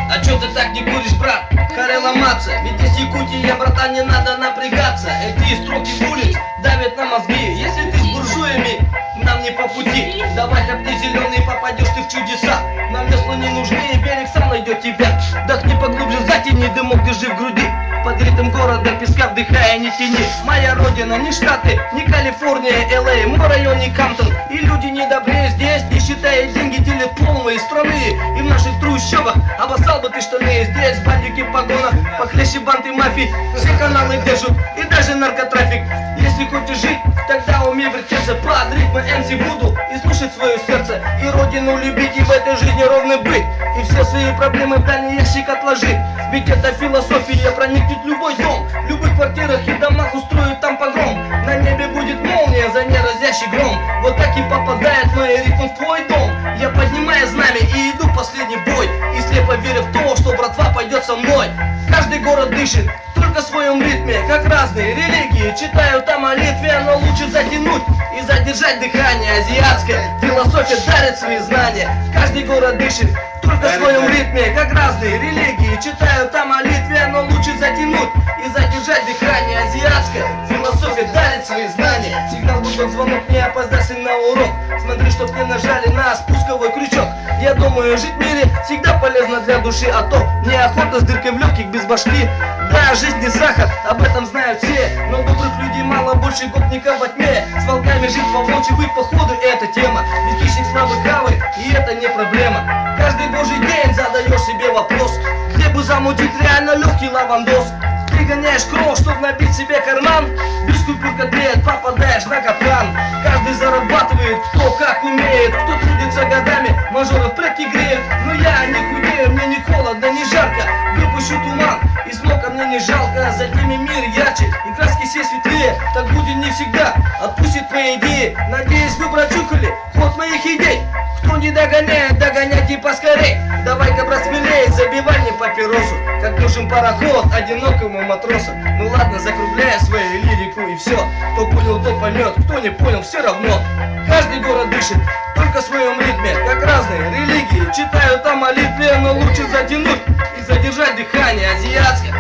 А чё ты так не куришь, брат? Харе ломаться, ведь из Якутии, братан, не надо напрягаться. Эти строки улиц давят на мозги. Если ты с буржуями, нам не по пути. Давай хлопни зеленый, попадешь ты в чудеса. Нам весла не нужны, и берег сам найдет тебя. Вдохни поглубже, затяни дымок, держи в груди. Под ритм города песка вдыхая, не тяни. Моя родина, не Штаты, не Калифорния, Л.А., мой район, не Камптон. И люди не добрее здесь, не считая деньги, делят полные страны. И в наших трущобах обоссал бы ты штаны. Здесь бандики в погонах, похлеще банды мафии. Все каналы держат, и даже наркотрафик. Если хочешь жить, тогда умей вертеться под ритмы МС Вуду и слушать свое сердце. И родину любить, и в этой жизни ровно быть. И все свои проблемы в дальний ящик отложить. Ведь это философия проникнет в любой дом. В любых квартирах и домах устроит там погром. На небе будет молния, за ней разящий гром. Вот так и попадает мои ритмы в твой дом. Я поднимаю знамя и иду в последний бой. И слепо верю в то, что братва пойдет со мной. Каждый город дышит только в своем ритме, как разные религии. Читаю там молитве, но лучше затянуть и задержать дыхание. Азиатская философия дарит свои знания. Каждый город дышит только в своем ритме, как разные религии. Читаю там молитве, но лучше затянуть и задержать дыхание. Азиатская философия дарит свои знания. Сигнал гудок, звонок, не опоздайся на урок. Смотри, чтоб не нажали на спусковой крючок. Я думаю, жить в мире всегда полезно для души. А то неохота с дыркой в легких без башки. Да, жизнь не сахар, об этом знают все. Но добрых людей мало, больше гопников во тьме. С волками жить по волчьи быть, походу, это тема. Ведь хищник слабый хавает, и это не проблема. Каждый божий день задаешь себе вопрос, где бы замутить реально легкий лавандос. Ты гоняешь кровь, чтоб набить себе карман. Без купюр котлет попадаешь на капкан. Каждый зарабатывает, кто как умеет. Кто трудится годами, мажоров предки греют. Но я не худею, мне не холодно, не жарко. Выпущу туман, и смока мне не жалко. За теми мир ярче, и краски все светлее. Так будет не всегда, отпустит твои идеи. Надеюсь, вы прочухали ход моих идей. Кто не догоняет, догоняйте поскорей. Давай-ка, брат, смелей, забивай мне папиросу. Как нужен пароход одинокому матросу. Ну ладно, закругляя свою лирику и все. Кто понял, тот поймет, кто не понял, все равно. Каждый город дышит только в своем ритме, как разные религии. Читаю там молитве, но лучше затянуть и задержать дыхание. Азиатское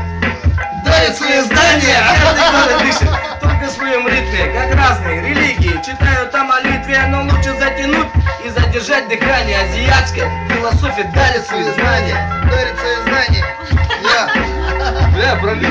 дарит свои знания. Каждый город дышит только в своем ритме, как разные религии. Читаю там молитве, но лучше затянуть и задержать дыхание. Азиатская философия дарит свои знания. Дарит свои знания. Бля, пролил.